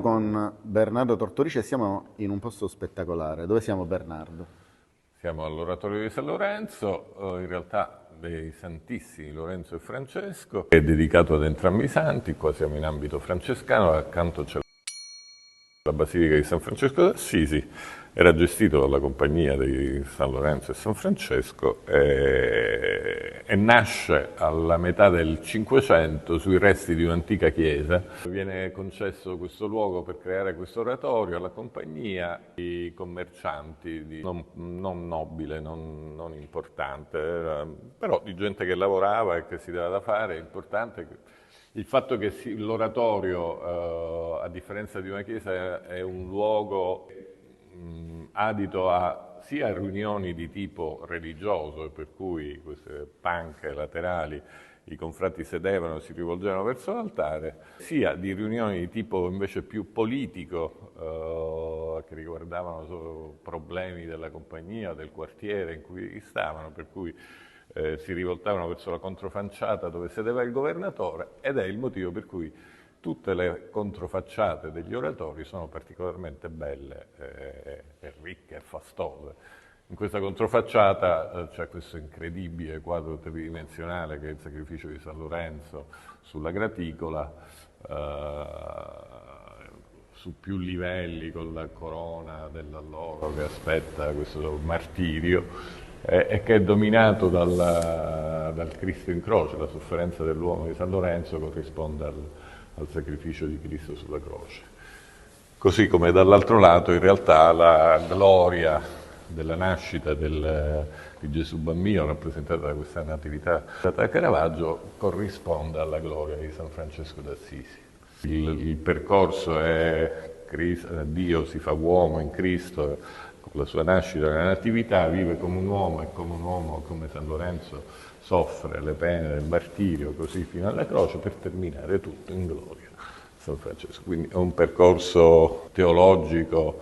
Con Bernardo Tortorici e siamo in un posto spettacolare. Dove siamo, Bernardo? Siamo all'Oratorio di San Lorenzo, in realtà dei Santissimi Lorenzo e Francesco, è dedicato ad entrambi i santi. Qua siamo in ambito francescano, accanto c'è la Basilica di San Francesco d'Assisi. Era gestito dalla Compagnia di San Lorenzo e San Francesco e nasce alla metà del Cinquecento sui resti di un'antica chiesa. Viene concesso questo luogo per creare questo oratorio alla Compagnia di commercianti, non nobile, non importante, però di gente che lavorava e che si dava da fare. È importante il fatto che l'oratorio, a differenza di una chiesa, è un luogo adito sia a riunioni di tipo religioso, per cui queste panche laterali i confrati sedevano e si rivolgevano verso l'altare, sia di riunioni di tipo invece più politico, che riguardavano solo problemi della compagnia, del quartiere in cui stavano, per cui si rivoltavano verso la controfacciata dove sedeva il governatore, ed è il motivo per cui tutte le controfacciate degli oratori sono particolarmente belle, e ricche e fastose. In questa controfacciata c'è questo incredibile quadro tridimensionale che è il Sacrificio di San Lorenzo sulla graticola, su più livelli, con la corona dell'alloro che aspetta questo martirio, e che è dominato dal Cristo in croce. La sofferenza dell'uomo di San Lorenzo corrisponde al sacrificio di Cristo sulla croce. Così come dall'altro lato in realtà la gloria della nascita di Gesù Bambino, rappresentata da questa natività da Caravaggio, corrisponde alla gloria di San Francesco d'Assisi. Il percorso è Dio si fa uomo in Cristo, con la sua nascita e la natività, vive come un uomo e come San Lorenzo soffre le pene del martirio, così fino alla croce, per terminare tutto in gloria San Francesco. Quindi è un percorso teologico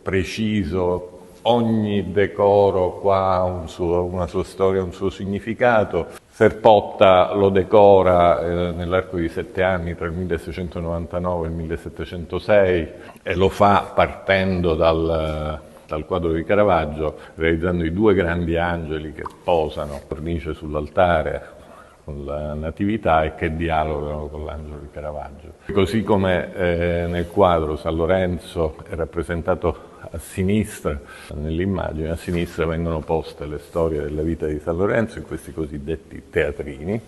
preciso, ogni decoro qua ha una sua storia, un suo significato. Serpotta lo decora nell'arco di 7 anni, tra il 1699 e il 1706, e lo fa partendo dal quadro di Caravaggio, realizzando i 2 grandi angeli che posano cornice sull'altare con la Natività e che dialogano con l'angelo di Caravaggio. Così come nel quadro San Lorenzo è rappresentato a sinistra, nell'immagine a sinistra vengono poste le storie della vita di San Lorenzo in questi cosiddetti teatrini,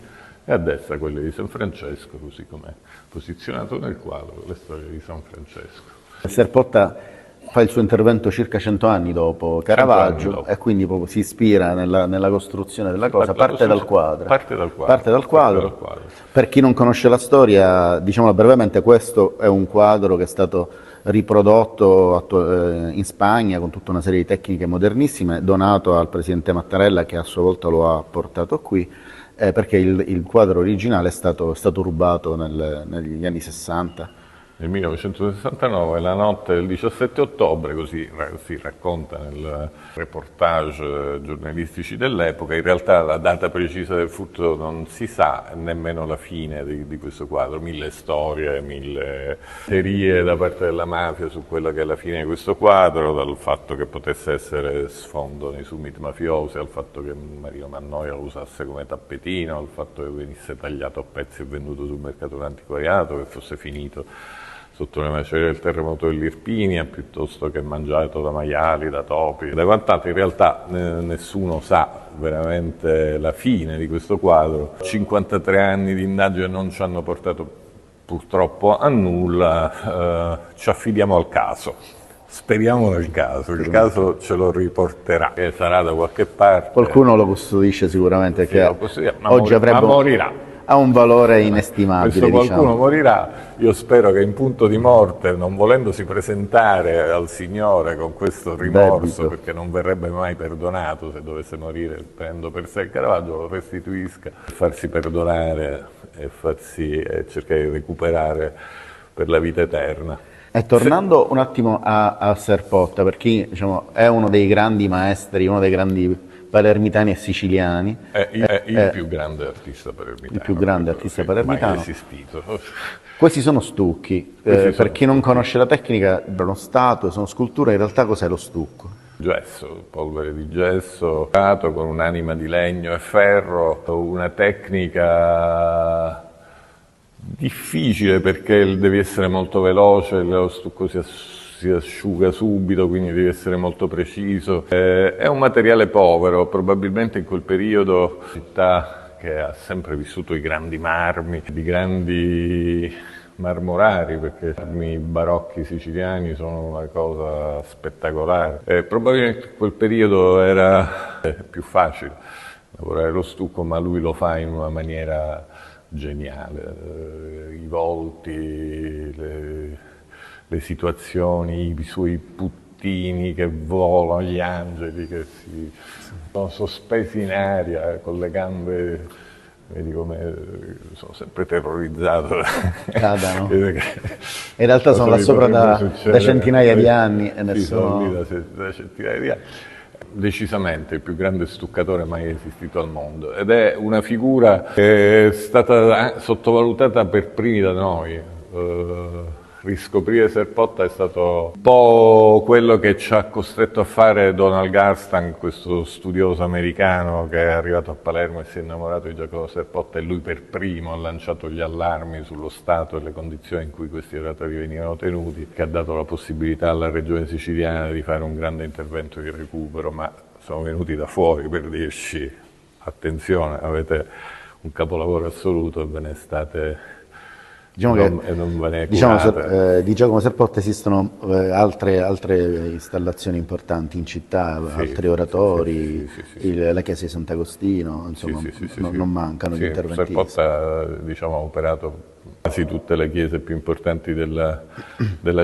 e a destra quelle di San Francesco, così come è posizionato nel quadro le storie di San Francesco. Serpotta fa il suo intervento circa 100 anni dopo Caravaggio, 100 anni dopo. E quindi proprio si ispira nella costruzione della cosa, parte dal quadro. Parte dal quadro. Per chi non conosce la storia, diciamo brevemente, questo è un quadro che è stato riprodotto in Spagna con tutta una serie di tecniche modernissime, donato al presidente Mattarella, che a sua volta lo ha portato qui, perché il quadro originale è stato rubato negli anni 60. Nel 1969, la notte del 17 ottobre, così si racconta nel reportage giornalistici dell'epoca. In realtà la data precisa del furto non si sa, nemmeno la fine di questo quadro. 1000 storie, 1000 teorie da parte della mafia su quella che è la fine di questo quadro, dal fatto che potesse essere sfondo nei summit mafiosi, al fatto che Marino Mannoia lo usasse come tappetino, al fatto che venisse tagliato a pezzi e venduto sul mercato dell'antiquariato, che fosse finito sotto le macerie del terremoto dell'Irpinia, piuttosto che mangiato da maiali, da topi, da quant'altro. In realtà nessuno sa veramente la fine di questo quadro. 53 anni di indagine non ci hanno portato purtroppo a nulla, ci affidiamo al caso. Speriamo nel caso, il caso ce lo riporterà, che sarà da qualche parte. Qualcuno lo custodisce sicuramente, sì, che oggi ma morirà. Ha un valore inestimabile. Questo qualcuno morirà. Io spero che in punto di morte, non volendosi presentare al Signore con questo rimorso, perché non verrebbe mai perdonato se dovesse morire prendendo per sé il Caravaggio, lo restituisca, farsi perdonare e cercare di recuperare per la vita eterna. E tornando un attimo a Serpotta, perché diciamo, è uno dei grandi maestri, uno dei grandi palermitani e siciliani. È il più grande artista palermitano. Il più grande artista palermitano. Mai esistito. Questi sono stucchi. Per chi non conosce la tecnica, sono statue, sono sculture, in realtà cos'è lo stucco? Gesso, polvere di gesso, con un'anima di legno e ferro, una tecnica difficile perché devi essere molto veloce, lo stucco si asciuga subito, quindi devi essere molto preciso. È un materiale povero, probabilmente in quel periodo città che ha sempre vissuto i grandi marmi, di grandi marmorari, perché i barocchi siciliani sono una cosa spettacolare. Probabilmente in quel periodo era più facile lavorare lo stucco, ma lui lo fa in una maniera geniale. I volti, le situazioni, i suoi puttini che volano, gli angeli che sono sospesi in aria con le gambe. Vedi come sono sempre terrorizzato. Cadano. In realtà sono là sopra da centinaia di anni e nessuno... Sono lì da centinaia di anni. Decisamente il più grande stuccatore mai esistito al mondo, ed è una figura che è stata sottovalutata per primi da noi. Riscoprire Serpotta è stato un po' quello che ci ha costretto a fare Donald Garstan, questo studioso americano che è arrivato a Palermo e si è innamorato di Giacomo Serpotta, e lui per primo ha lanciato gli allarmi sullo stato e le condizioni in cui questi oratori venivano tenuti, che ha dato la possibilità alla regione siciliana di fare un grande intervento di recupero, ma sono venuti da fuori per dirci: attenzione, avete un capolavoro assoluto e ve ne state... di Giacomo Serpotta esistono altre installazioni importanti in città, altri oratori, la chiesa di Sant'Agostino, insomma, non mancano gli interventi. Serpotta, diciamo, ha operato quasi tutte le chiese più importanti della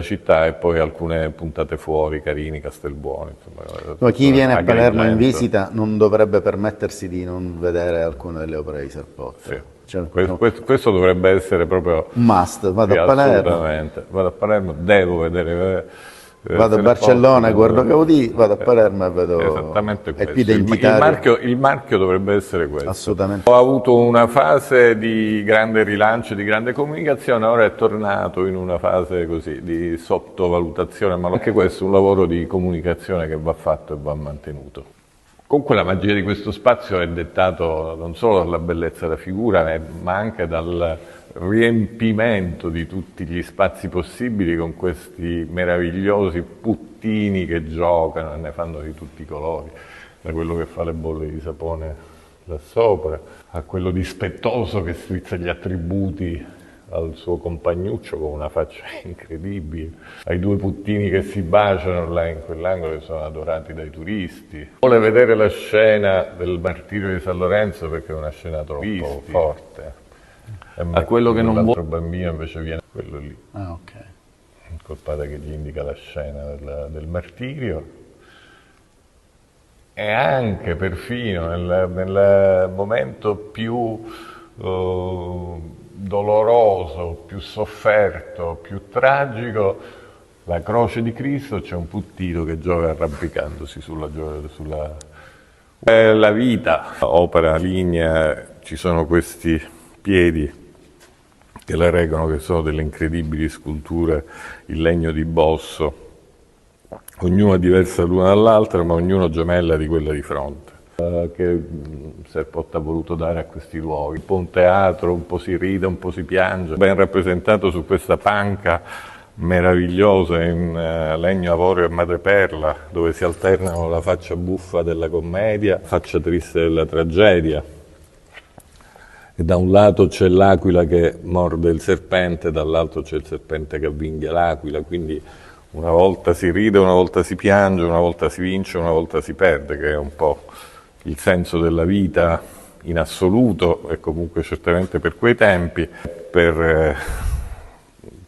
città, e poi alcune puntate fuori, Carini, Castelbuono. Insomma, chi viene a Palermo in visita non dovrebbe permettersi di non vedere alcune delle opere di Serpotta. Sì. Questo dovrebbe essere proprio un must. Vado a Palermo. Assolutamente. Vado a Palermo, devo vedere. Vado a Barcellona e guardo Gaudì, vado a Palermo e vedo. Esattamente questo. Il marchio dovrebbe essere questo. Assolutamente. Ho avuto una fase di grande rilancio, di grande comunicazione, ora è tornato in una fase così di sottovalutazione, ma anche questo è un lavoro di comunicazione che va fatto e va mantenuto. Comunque la magia di questo spazio è dettato non solo dalla bellezza della figura, ma anche dal riempimento di tutti gli spazi possibili con questi meravigliosi puttini che giocano e ne fanno di tutti i colori, da quello che fa le bolle di sapone là sopra, a quello dispettoso che strizza gli attributi al suo compagnuccio con una faccia incredibile, ai due puttini che si baciano là in quell'angolo, che sono adorati dai turisti. Vuole vedere la scena del martirio di San Lorenzo perché è una scena troppo forte. A quello che non vuole, l'altro bambino invece viene quello lì. Ah, ok. Col padre che gli indica la scena del martirio. E anche perfino nel momento più doloroso, più sofferto, più tragico, la croce di Cristo, c'è un puttino che gioca arrampicandosi sulla la vita, opera lignea, ci sono questi piedi che la reggono, che sono delle incredibili sculture in legno di bosso, ognuna diversa l'una dall'altra, ma ognuno gemella di quella di fronte, che Serpotta ha voluto dare a questi luoghi. Un po' un teatro, un po' si ride, un po' si piange, ben rappresentato su questa panca meravigliosa in legno avorio e madreperla, dove si alternano la faccia buffa della commedia, la faccia triste della tragedia. E da un lato c'è l'aquila che morde il serpente, dall'altro c'è il serpente che avvinghia l'aquila, quindi una volta si ride, una volta si piange, una volta si vince, una volta si perde, che è un po' il senso della vita in assoluto, e comunque certamente per quei tempi, per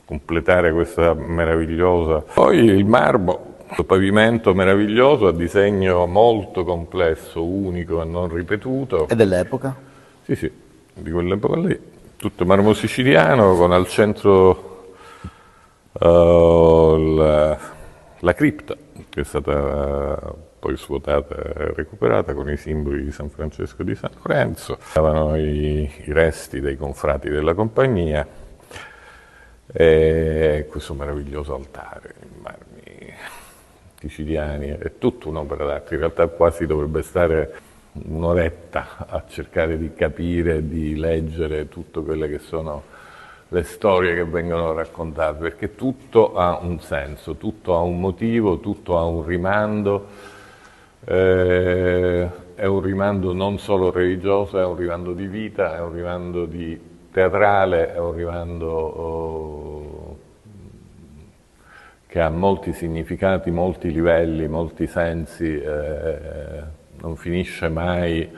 completare questa meravigliosa. Poi il marmo, questo pavimento meraviglioso a disegno molto complesso, unico e non ripetuto. E dell'epoca? Sì, di quell'epoca lì. Tutto marmo siciliano, con al centro la cripta, che è stata poi svuotata e recuperata, con i simboli di San Francesco e di San Lorenzo. Stavano i resti dei confrati della compagnia e questo meraviglioso altare in marmi siciliani. È tutta un'opera d'arte, in realtà quasi dovrebbe stare un'oretta a cercare di capire, di leggere tutte quelle che sono le storie che vengono raccontate, perché tutto ha un senso, tutto ha un motivo, tutto ha un rimando, è un rimando non solo religioso, è un rimando di vita, è un rimando teatrale, è un rimando che ha molti significati, molti livelli, molti sensi, non finisce mai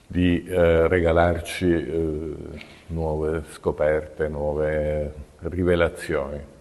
di regalarci nuove scoperte, nuove rivelazioni.